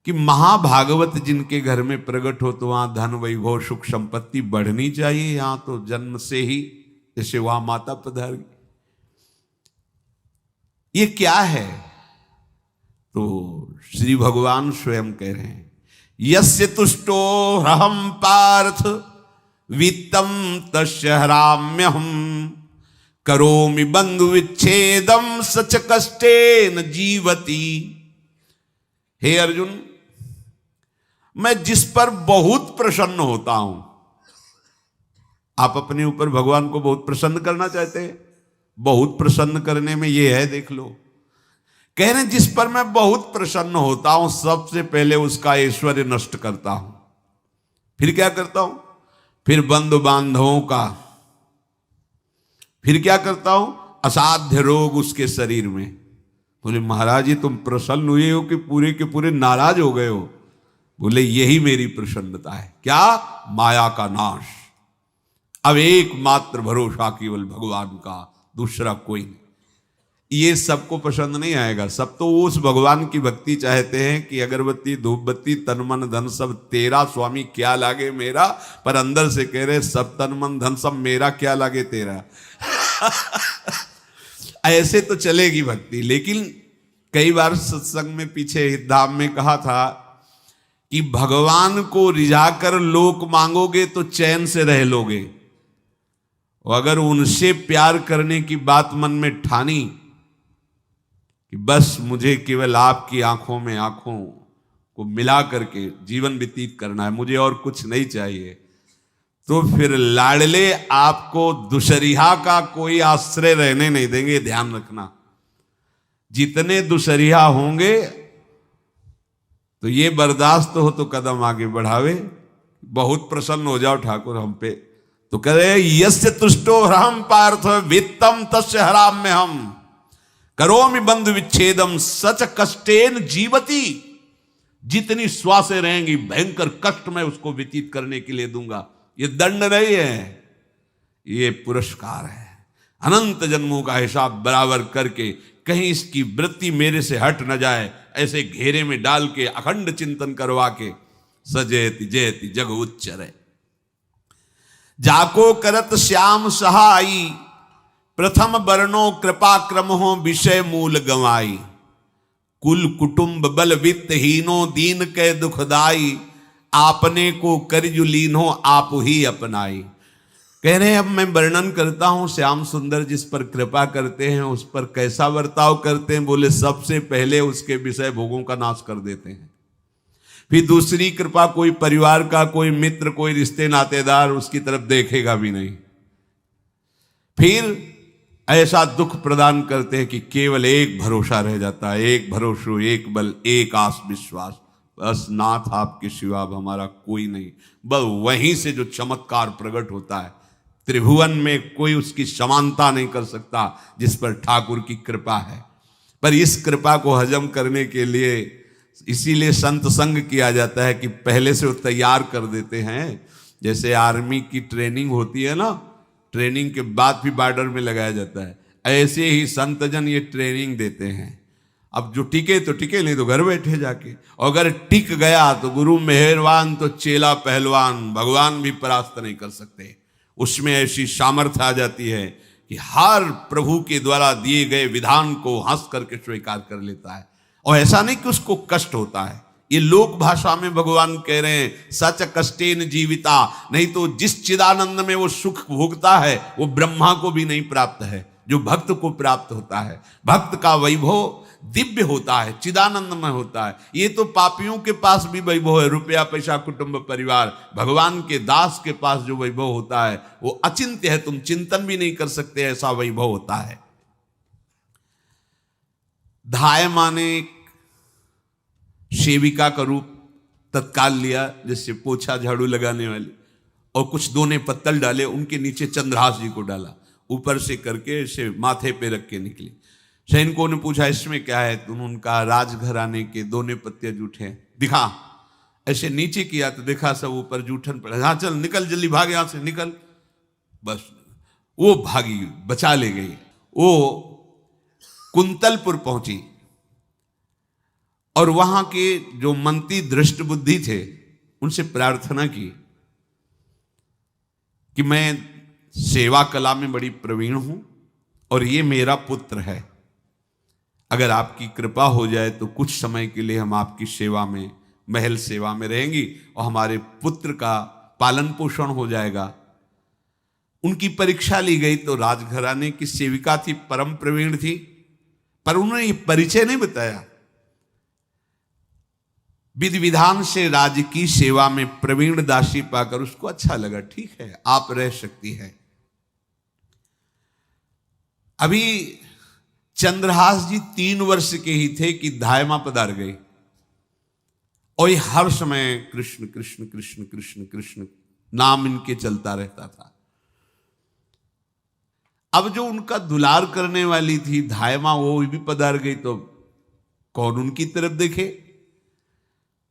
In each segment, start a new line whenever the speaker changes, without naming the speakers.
कि महाभागवत जिनके घर में प्रकट हो तो वहां धन वैभव सुख संपत्ति बढ़नी चाहिए, यहां तो जन्म से ही जैसे वहां माता पधारी। ये क्या है? तो श्री भगवान स्वयं कह रहे हैं, यस्य तुष्टो रहम पार्थ वित्तम तस्य हराम्यहम करोमि बंधु विच्छेदम सच कष्टेन जीवती। हे अर्जुन, मैं जिस पर बहुत प्रसन्न होता हूं, आप अपने ऊपर भगवान को बहुत प्रसन्न करना चाहते हैं, बहुत प्रसन्न करने में ये है, देख लो। कह रहे हैं जिस पर मैं बहुत प्रसन्न होता हूं, सबसे पहले उसका ऐश्वर्य नष्ट करता हूं। फिर क्या करता हूं? फिर बंधु बांधवों का। फिर क्या करता हूं? असाध्य रोग उसके शरीर में। बोले महाराज जी तुम प्रसन्न हुए हो कि पूरे के पूरे नाराज हो गए हो? बोले यही मेरी प्रसन्नता है। क्या? माया का नाश। अब एकमात्र भरोसा केवल भगवान का, दूसरा कोई नहीं। ये सबको पसंद नहीं आएगा। सब तो उस भगवान की भक्ति चाहते हैं कि अगरबत्ती धूप बत्ती तन मन धन सब तेरा, स्वामी क्या लागे मेरा। पर अंदर से कह रहे सब तन मन धन सब मेरा, क्या लागे तेरा। ऐसे तो चलेगी भक्ति। लेकिन कई बार सत्संग में पीछे धाम में कहा था कि भगवान को रिझाकर लोक मांगोगे तो चैन से रह लोगे, और अगर उनसे प्यार करने की बात मन में ठानी कि बस मुझे केवल आपकी आंखों में आंखों को मिला करके जीवन व्यतीत करना है, मुझे और कुछ नहीं चाहिए, तो फिर लाडले आपको दुशरिहा का कोई आश्रय रहने नहीं देंगे। ध्यान रखना, जितने दुशरिहा होंगे तो ये बर्दाश्त हो तो कदम आगे बढ़ावे। बहुत प्रसन्न हो जाओ ठाकुर हम पे, तो कह रहे यस्य तुष्टो हम पार्थ वित्तम तस्य हराम्य हम करोमि बंधु विच्छेदम सच कष्टेन जीवती। जितनी श्वासें रहेंगी भयंकर कष्ट मैं उसको व्यतीत करने के लिए दूंगा। ये दंड नहीं है, ये पुरस्कार है। अनंत जन्मों का हिसाब बराबर करके कहीं इसकी वृत्ति मेरे से हट न जाए, ऐसे घेरे में डाल के अखंड चिंतन करवा के सजयति जयति जग उच्चरे। जाको करत श्याम सहाई प्रथम वर्णो कृपा क्रम हो विषय मूल गवाई। कुल कुटुंब बल वित्त हीनो दीन के दुखदाई। आपने को करजु लीनो आप ही अपनाई। कह रहे हैं अब मैं वर्णन करता हूं श्याम सुंदर जिस पर कृपा करते हैं उस पर कैसा बर्ताव करते हैं। बोले सबसे पहले उसके विषय भोगों का नाश कर देते हैं। फिर दूसरी कृपा कोई परिवार का, कोई मित्र, कोई रिश्ते नातेदार उसकी तरफ देखेगा भी नहीं। फिर ऐसा दुख प्रदान करते हैं कि केवल एक भरोसा रह जाता है, एक भरोसा, एक बल, एक आस विश्वास, बस नाथ आपके सिवा अब हमारा कोई नहीं। बस वहीं से जो चमत्कार प्रकट होता है, त्रिभुवन में कोई उसकी समानता नहीं कर सकता जिस पर ठाकुर की कृपा है। पर इस कृपा को हजम करने के लिए इसीलिए संत संग किया जाता है कि पहले से वो तैयार कर देते हैं। जैसे आर्मी की ट्रेनिंग होती है ना, ट्रेनिंग के बाद भी बॉर्डर में लगाया जाता है, ऐसे ही संतजन ये ट्रेनिंग देते हैं। अब जो टिके तो टिके, नहीं तो घर बैठे जाके। और अगर टिक गया तो गुरु मेहरबान, तो चेला पहलवान, भगवान भी परास्त नहीं कर सकते। उसमें ऐसी सामर्थ्य आ जाती है कि हर प्रभु के द्वारा दिए गए विधान को हंस करके स्वीकार कर लेता है। और ऐसा नहीं कि उसको कष्ट होता है। ये लोक भाषा में भगवान कह रहे हैं सच कष्टेन जीविता। नहीं तो जिस चिदानंद में वो सुख भोगता है वो ब्रह्मा को भी नहीं प्राप्त है जो भक्त को प्राप्त होता है। भक्त का वैभव दिव्य होता है, चिदानंद में होता है। ये तो पापियों के पास भी वैभव है, रुपया पैसा कुटुंब परिवार। भगवान के दास के पास जो वैभव होता है वो अचिंत्य है, तुम चिंतन भी नहीं कर सकते, ऐसा वैभव होता है। धाय माने सेविका का रूप तत्काल लिया, जिससे पोछा झाड़ू लगाने वाले, और कुछ दोने पत्तल डाले, उनके नीचे चंद्रहास जी को डाला, ऊपर से करके इसे माथे पे रख के निकले। सैनिकों ने पूछा इसमें क्या है, तो उनका राजघराने के दोने पत्ते जूठे दिखा। ऐसे नीचे किया तो देखा सब ऊपर जूठन पड़ा। हाँ चल निकल, जल्दी भाग यहां से निकल। बस वो भागी, बचा ले गई। वो कुंतलपुर पहुंची और वहां के जो मंत्री दृष्ट बुद्धि थे उनसे प्रार्थना की कि मैं सेवा कला में बड़ी प्रवीण हूं और ये मेरा पुत्र है, अगर आपकी कृपा हो जाए तो कुछ समय के लिए हम आपकी सेवा में, महल सेवा में रहेंगी और हमारे पुत्र का पालन पोषण हो जाएगा। उनकी परीक्षा ली गई तो राजघराने की सेविका थी, परम प्रवीण थी, पर उन्होंने ये परिचय नहीं बताया। विधि विधान से राज्य की सेवा में प्रवीण दासी पाकर उसको अच्छा लगा, ठीक है आप रह सकती है। अभी चंद्रहास जी 3 वर्ष के ही थे कि धायमा पधार गई और ये हर समय कृष्ण कृष्ण कृष्ण कृष्ण कृष्ण नाम इनके चलता रहता था। अब जो उनका दुलार करने वाली थी धायमा, वो भी पधार गई तो कौन उनकी तरफ देखे।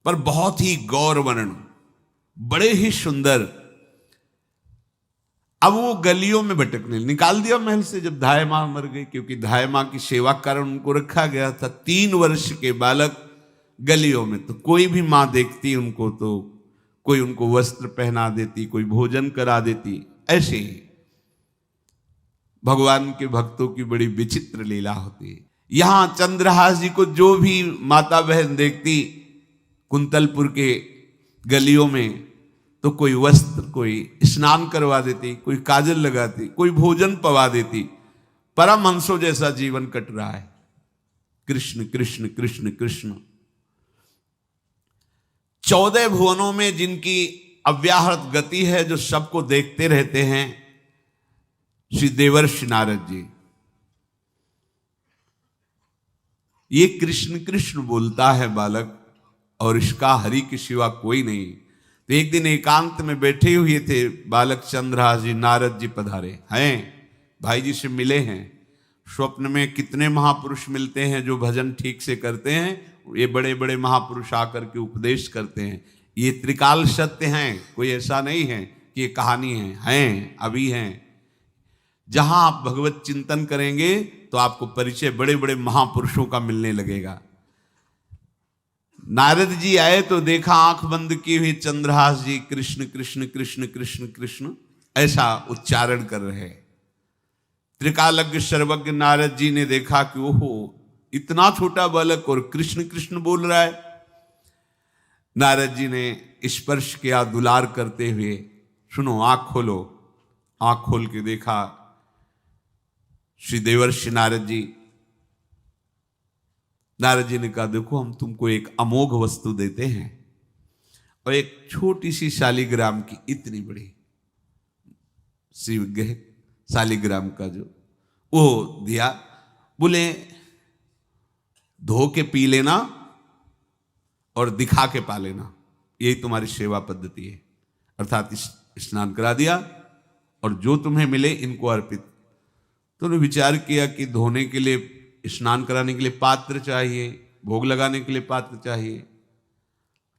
पर बहुत ही गौर वर्ण, बड़े ही सुंदर। अब वो गलियों में भटकने, निकाल दिया महल से जब धायमा मर गई, क्योंकि धायमा की सेवा कारण उनको रखा गया था। 3 वर्ष के बालक गलियों में, तो कोई भी माँ देखती उनको तो कोई उनको वस्त्र पहना देती, कोई भोजन करा देती। ऐसे ही भगवान के भक्तों की बड़ी विचित्र लीला होती है। यहां चंद्रहास जी को जो भी माता बहन देखती कुंतलपुर के गलियों में, तो कोई वस्त्र, कोई स्नान करवा देती, कोई काजल लगाती, कोई भोजन पवा देती। परमहंसों जैसा जीवन कट रहा है। कृष्ण कृष्ण कृष्ण कृष्ण। 14 भुवनों में जिनकी अव्याहत गति है, जो सबको देखते रहते हैं, श्री देवर्षि नारद जी। ये कृष्ण कृष्ण बोलता है बालक, और इसका हरि के सिवा कोई नहीं। तो एक दिन एकांत में बैठे हुए थे बालक चंद्रहास जी, नारद जी पधारे हैं, भाई जी से मिले हैं। स्वप्न में कितने महापुरुष मिलते हैं जो भजन ठीक से करते हैं, ये बड़े बड़े महापुरुष आकर के उपदेश करते हैं। ये त्रिकाल सत्य हैं, कोई ऐसा नहीं है कि ये कहानी हैं, अभी हैं। जहां आप भगवत चिंतन करेंगे तो आपको परिचय बड़े बड़े महापुरुषों का मिलने लगेगा। नारद जी आए तो देखा आंख बंद की हुई चंद्रहास जी कृष्ण कृष्ण कृष्ण कृष्ण कृष्ण ऐसा उच्चारण कर रहे। त्रिकालज्ञ सर्वज्ञ नारद जी ने देखा कि ओहो, इतना छोटा बालक और कृष्ण कृष्ण बोल रहा है। नारद जी ने स्पर्श किया दुलार करते हुए, सुनो आंख खोलो। आंख खोल के देखा श्री देवर्षि नारद जी। नारद जी ने कहा देखो हम तुमको एक अमोघ वस्तु देते हैं, और एक छोटी सी शालिग्राम की इतनी बड़ी शिवग्रह शालिग्राम का जो वो दिया। बोले धो के पी लेना और दिखा के पा लेना, यही तुम्हारी सेवा पद्धति है। अर्थात स्नान करा दिया और जो तुम्हें मिले इनको अर्पित। तो उन्होंने विचार किया कि धोने के लिए, स्नान कराने के लिए पात्र चाहिए, भोग लगाने के लिए पात्र चाहिए।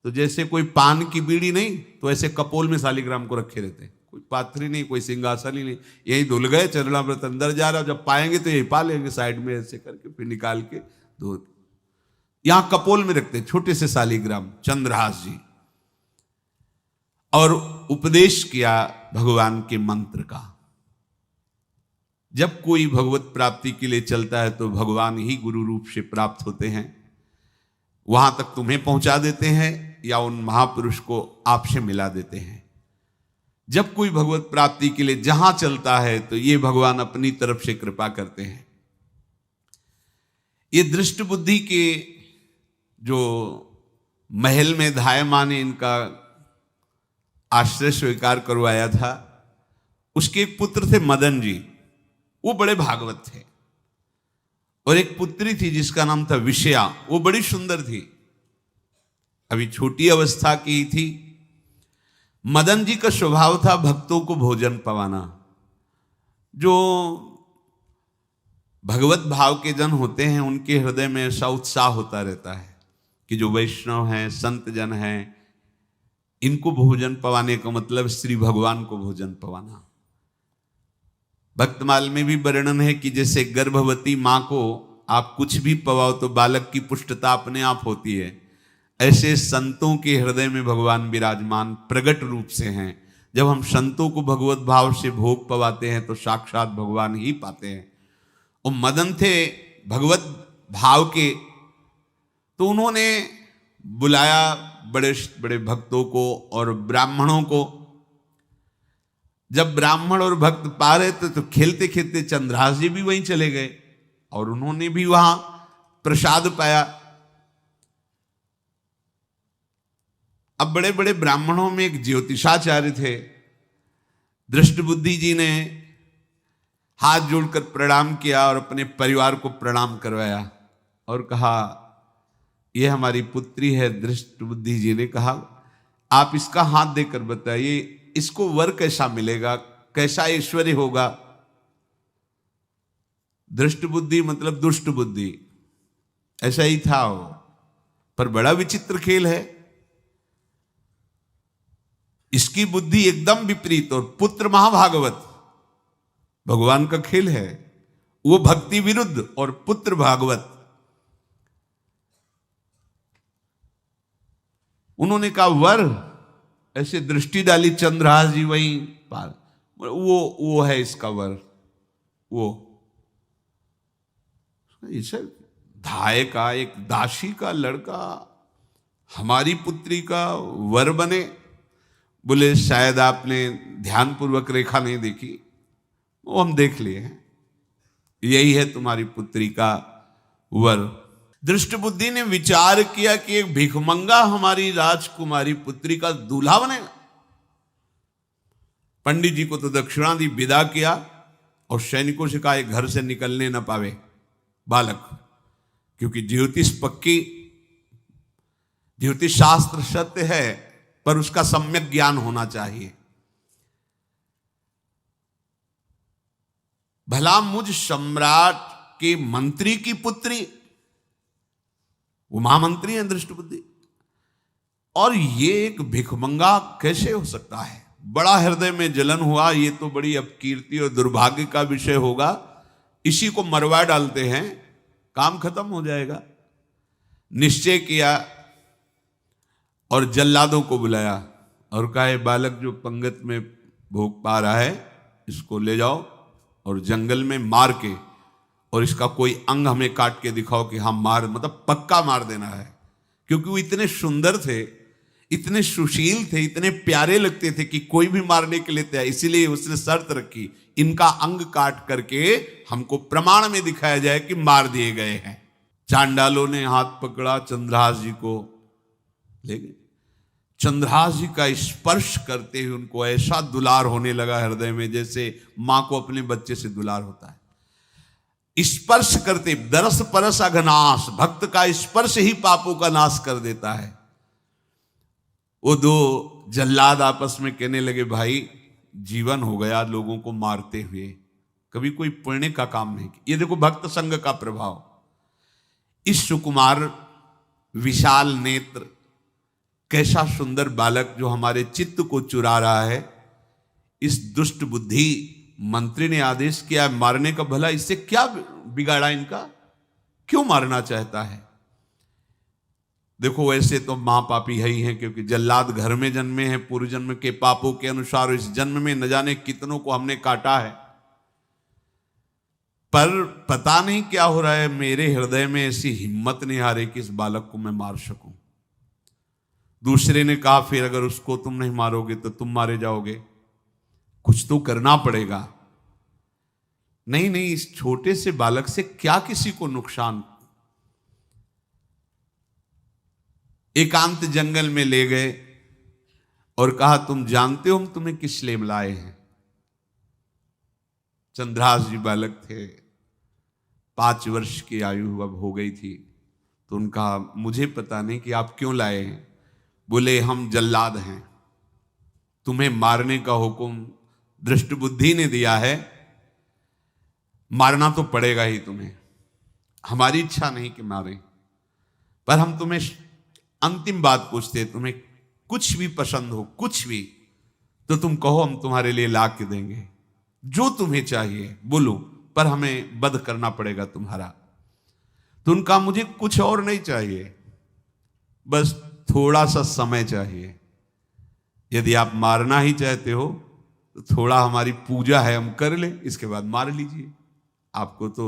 तो जैसे कोई पान की बीड़ी नहीं, तो ऐसे कपोल में शालिग्राम को रखे रहते, कोई पात्र ही नहीं, कोई सिंहासन ही नहीं, यही धुल गए। चरणामृत अंदर जा रहा, जब पाएंगे तो यही पा लेंगे, साइड में ऐसे करके फिर निकाल के धो। यहां कपोल में रखते छोटे से शालिग्राम चंद्रहास जी, और उपदेश किया भगवान के मंत्र का। जब कोई भगवत प्राप्ति के लिए चलता है तो भगवान ही गुरु रूप से प्राप्त होते हैं, वहां तक तुम्हें पहुंचा देते हैं या उन महापुरुष को आपसे मिला देते हैं। जब कोई भगवत प्राप्ति के लिए जहां चलता है तो ये भगवान अपनी तरफ से कृपा करते हैं। ये दृष्ट बुद्धि के जो महल में धायमा ने इनका आश्रय स्वीकार करवाया था, उसके एक पुत्र थे मदन जी, वो बड़े भागवत थे। और एक पुत्री थी जिसका नाम था विषया, वो बड़ी सुंदर थी, अभी छोटी अवस्था की थी। मदन जी का स्वभाव था भक्तों को भोजन पवाना। जो भगवत भाव के जन होते हैं उनके हृदय में ऐसा उत्साह होता रहता है कि जो वैष्णव हैं, संत जन हैं, इनको भोजन पवाने का मतलब श्री भगवान को भोजन पवाना। भक्तमाल में भी वर्णन है कि जैसे गर्भवती मां को आप कुछ भी पवाओ तो बालक की पुष्टता अपने आप होती है। ऐसे संतों के हृदय में भगवान विराजमान प्रगट रूप से हैं। जब हम संतों को भगवत भाव से भोग पवाते हैं तो साक्षात भगवान ही पाते हैं। वो मदन थे भगवत भाव के, तो उन्होंने बुलाया बड़े बड़े भक्तों को और ब्राह्मणों को। जब ब्राह्मण और भक्त पा रहे थे तो खेलते खेलते चंद्रहास जी भी वहीं चले गए और उन्होंने भी वहां प्रसाद पाया। अब बड़े बड़े ब्राह्मणों में एक ज्योतिषाचार्य थे। दृष्टबुद्धि जी ने हाथ जोड़कर प्रणाम किया और अपने परिवार को प्रणाम करवाया और कहा, यह हमारी पुत्री है। दृष्टबुद्धि जी ने कहा, आप इसका हाथ देकर बताइए, इसको वर कैसा मिलेगा, कैसा ऐश्वर्य होगा। दृष्टबुद्धि मतलब दुष्ट बुद्धि, ऐसा ही था वो। पर बड़ा विचित्र खेल है, इसकी बुद्धि एकदम विपरीत और पुत्र महाभागवत। भगवान का खेल है, वो भक्ति विरुद्ध और पुत्र भागवत। उन्होंने कहा वर, ऐसे दृष्टि डाली चंद्रहास जी वहीं पार, वो है इसका वर। वो इसे धाय का एक दासी का लड़का हमारी पुत्री का वर बने। बोले शायद आपने ध्यानपूर्वक रेखा नहीं देखी, वो हम देख लिए हैं, यही है तुम्हारी पुत्री का वर। दृष्टबुद्धि ने विचार किया कि एक भिखमंगा हमारी राजकुमारी पुत्री का दूल्हा बनेगा। पंडित जी को तो दक्षिणा दी, विदा किया और सैनिकों से कहा घर से निकलने न पावे बालक, क्योंकि ज्योतिष पक्की, ज्योतिष शास्त्र सत्य है पर उसका सम्यक ज्ञान होना चाहिए। भला मुझ सम्राट के मंत्री की पुत्री, वो महामंत्री हैं दृष्टबुद्धि, और ये एक भिखमंगा कैसे हो सकता है। बड़ा हृदय में जलन हुआ, ये तो बड़ी अपकीर्ति और दुर्भाग्य का विषय होगा, इसी को मरवा डालते हैं, काम खत्म हो जाएगा। निश्चय किया और जल्लादों को बुलाया और कहा, बालक जो पंगत में भोग पा रहा है इसको ले जाओ और जंगल में मार के, और इसका कोई अंग हमें काट के दिखाओ कि हाँ मार, मतलब पक्का मार देना है। क्योंकि वो इतने सुंदर थे, इतने सुशील थे, इतने प्यारे लगते थे कि कोई भी मारने के लिए तैयार। इसीलिए उसने शर्त रखी, इनका अंग काट करके हमको प्रमाण में दिखाया जाए कि मार दिए गए हैं। चांडालों ने हाथ पकड़ा, चंद्रहास जी को ले गए। चंद्रहास जी का स्पर्श करते हुए उनको ऐसा दुलार होने लगा हृदय में, जैसे मां को अपने बच्चे से दुलार होता है। स्पर्श करते, दरस परस अघनाश, भक्त का स्पर्श ही पापों का नाश कर देता है। वो दो जल्लाद आपस में कहने लगे, भाई जीवन हो गया लोगों को मारते हुए, कभी कोई पुण्य का काम नहीं किया। ये देखो भक्त संग का प्रभाव। इस सुकुमार विशाल नेत्र, कैसा सुंदर बालक जो हमारे चित्त को चुरा रहा है, इस दुष्ट बुद्धि मंत्री ने आदेश किया मारने का। भला इससे क्या बिगाड़ा इनका, क्यों मारना चाहता है। देखो वैसे तो मां पापी है ही है, क्योंकि जल्लाद घर में जन्मे हैं, पूर्व जन्म के पापों के अनुसार इस जन्म में न जाने कितनों को हमने काटा है। पर पता नहीं क्या हो रहा है, मेरे हृदय में ऐसी हिम्मत नहीं आ रही कि इस बालक को मैं मार सकूं। दूसरे ने कहा, फिर अगर उसको तुम नहीं मारोगे तो तुम मारे जाओगे, कुछ तो करना पड़ेगा। नहीं नहीं, इस छोटे से बालक से क्या किसी को नुकसान। एकांत जंगल में ले गए और कहा, तुम जानते हो हम तुम्हें किस लिए लाए हैं। चंद्रहास जी बालक थे, 5 वर्ष की आयु अब हो गई थी। तो उनका, मुझे पता नहीं कि आप क्यों लाए हैं। बोले, हम जल्लाद हैं, तुम्हें मारने का हुक्म दृष्टबुद्धि ने दिया है, मारना तो पड़ेगा ही तुम्हें। हमारी इच्छा नहीं कि मारें, पर हम तुम्हें अंतिम बात पूछते, तुम्हें कुछ भी पसंद हो, कुछ भी, तो तुम कहो, हम तुम्हारे लिए ला के देंगे, जो तुम्हें चाहिए बोलो, पर हमें वध करना पड़ेगा तुम्हारा। तो उनका मुझे कुछ और नहीं चाहिए, बस थोड़ा सा समय चाहिए। यदि आप मारना ही चाहते हो तो थोड़ा हमारी पूजा है, हम कर ले, इसके बाद मार लीजिए। आपको तो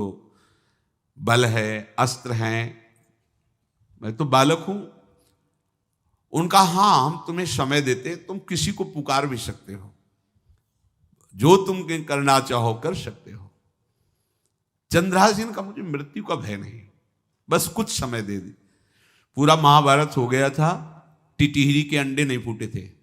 बल है, अस्त्र हैं, मैं तो बालक हूं। उनका हाँ, हम तुम्हें समय देते, तुम किसी को पुकार भी सकते हो, जो तुम करना चाहो कर सकते हो। चंद्रहास का मुझे मृत्यु का भय नहीं, बस कुछ समय दे दे। पूरा महाभारत हो गया था, टिटिहरी के अंडे नहीं फूटे थे।